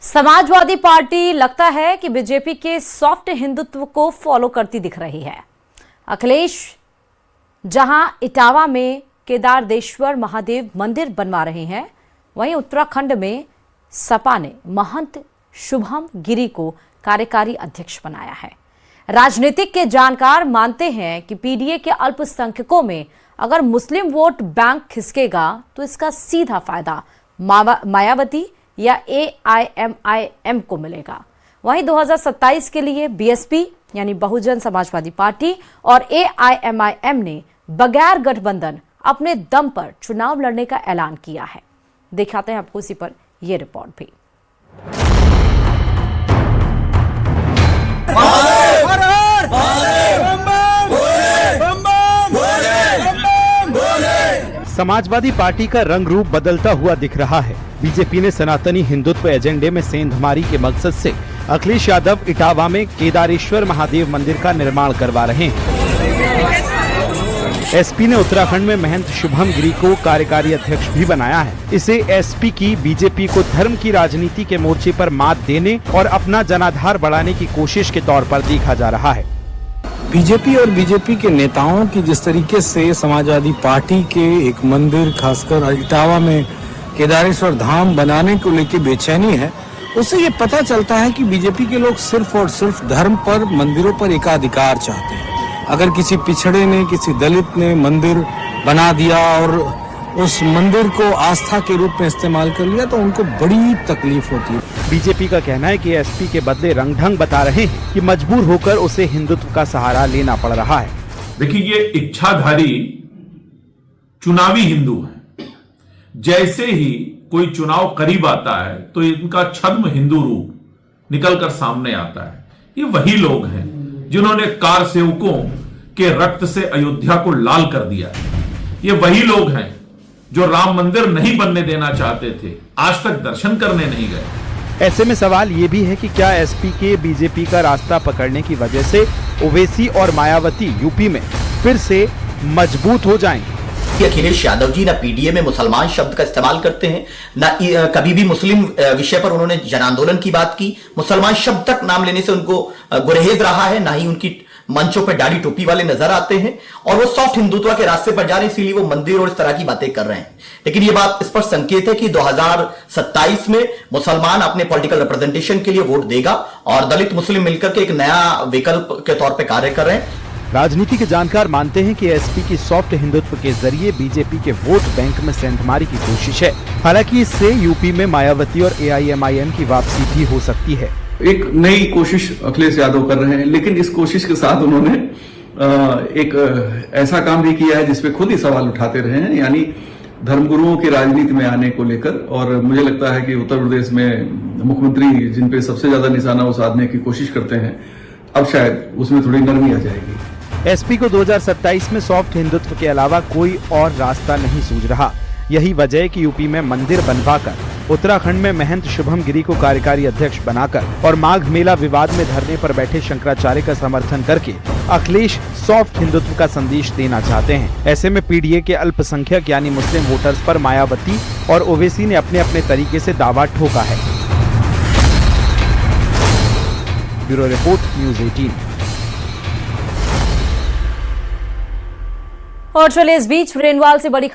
Samajwadi party लगता है कि बीजेपी के सॉफ्ट हिंदुत्व को फॉलो करती दिख रही है। अखिलेश जहां इटावा में केदारेश्वर महादेव मंदिर बनवा रहे हैं, वहीं उत्तराखंड में सपा ने महंत शुभम गिरी को कार्यकारी अध्यक्ष बनाया है। राजनीतिक के जानकार मानते हैं कि पीडीए के अल्पसंख्यकों में अगर मुस्लिम वोट बैंक खिसकेगा तो इसका सीधा फायदा मायावती या AIMIM को मिलेगा। वहीं 2027 के लिए बीएसपी यानी बहुजन समाजवादी पार्टी और AIMIM ने बगैर गठबंधन अपने दम पर चुनाव लड़ने का ऐलान किया है। दिखाते हैं आपको इसी पर यह रिपोर्ट भी। समाजवादी पार्टी का रंग रूप बदलता हुआ दिख रहा है। बीजेपी ने सनातनी हिंदुत्व एजेंडे में सेंधमारी के मकसद से अखिलेश यादव इटावा में केदारेश्वर महादेव मंदिर का निर्माण करवा रहे हैं। एसपी ने उत्तराखंड में महंत शुभम गिरी को कार्यकारी अध्यक्ष भी बनाया है। इसे एसपी की बीजेपी को धर्म की राजनीति के मोर्चे पर मात देने और अपना जनाधार बढ़ाने की कोशिश के तौर पर देखा जा रहा है। बीजेपी और बीजेपी के नेताओं की जिस तरीके से समाजवादी पार्टी के एक मंदिर खासकर इटावा में केदारेश्वर धाम बनाने को लेकर बेचैनी है, उससे ये पता चलता है कि बीजेपी के लोग सिर्फ और सिर्फ धर्म पर, मंदिरों पर एकाधिकार चाहते हैं। अगर किसी पिछड़े ने, किसी दलित ने मंदिर बना दिया और उस मंदिर को आस्था के रूप में इस्तेमाल कर लिया तो उनको बड़ी तकलीफ होती है। बीजेपी का कहना है कि एसपी के बदले रंग ढंग बता रहे हैं कि मजबूर होकर उसे हिंदुत्व का सहारा लेना पड़ रहा है। देखिए, ये इच्छाधारी चुनावी हिंदू हैं। जैसे ही कोई चुनाव करीब आता है तो इनका छद्म हिंदू रूप निकलकर सामने आता है। ये वही लोग हैं जिन्होंने कार सेवकों के रक्त से अयोध्या को लाल कर दिया है। ये वही लोग हैं जो राम मंदिर नहीं बनने देना चाहते थे, आज तक दर्शन करने नहीं गए। ऐसे में सवाल ये भी है कि क्या एसपी के बीजेपी का रास्ता पकड़ने की वजह से ओवैसी और मायावती यूपी में फिर से मजबूत हो जाएंगे। अखिलेश यादव जी ना पीडीए में मुसलमान शब्द का इस्तेमाल करते हैं, ना कभी भी मुस्लिम विषय पर उन्होंने जन आंदोलन की बात की। मुसलमान शब्द तक नाम लेने से उनको गुरेज रहा है, ना ही उनकी मंचों पर दाढ़ी टोपी वाले नजर आते हैं और वो सॉफ्ट हिंदुत्व के रास्ते पर जा रहे हैं, इसीलिए वो मंदिर और इस तरह की बातें कर रहे हैं। लेकिन ये बात इस पर संकेत है कि 2027 में मुसलमान अपने पॉलिटिकल रिप्रेजेंटेशन के लिए वोट देगा और दलित मुस्लिम मिलकर के एक नया विकल्प के तौर पर कार्य कर रहे हैं। राजनीति के जानकार मानते हैं कि एसपी की सॉफ्ट हिंदुत्व के जरिए बीजेपी के वोट बैंक में सेंधमारी की कोशिश है। हालांकि इससे यूपी में मायावती और AIMIM की वापसी भी हो सकती है। एक नई कोशिश अखिलेश यादव कर रहे हैं, लेकिन इस कोशिश के साथ उन्होंने एक ऐसा काम भी किया है जिसपे खुद ही सवाल उठाते रहे हैं, यानी धर्मगुरुओं की राजनीति में आने को लेकर। और मुझे लगता है कि उत्तर प्रदेश में मुख्यमंत्री जिन पे सबसे ज्यादा निशाना वो साधने की कोशिश करते हैं, अब शायद उसमें थोड़ी नरमी आ जाएगी। एसपी को 2027 में सॉफ्ट हिंदुत्व के अलावा कोई और रास्ता नहीं सूझ रहा। यही वजह है कि यूपी में मंदिर बनवाकर, उत्तराखंड में महंत शुभम गिरी को कार्यकारी अध्यक्ष बनाकर और माघ मेला विवाद में धरने पर बैठे शंकराचार्य का समर्थन करके अखिलेश सॉफ्ट हिंदुत्व का संदेश देना चाहते हैं। ऐसे में पीडीए के अल्पसंख्यक यानी मुस्लिम वोटर्स पर मायावती और ओवैसी ने अपने अपने तरीके से दावा ठोका है। Bureau report, news 18। और चलिए इस बीच रेनवाल से बड़ी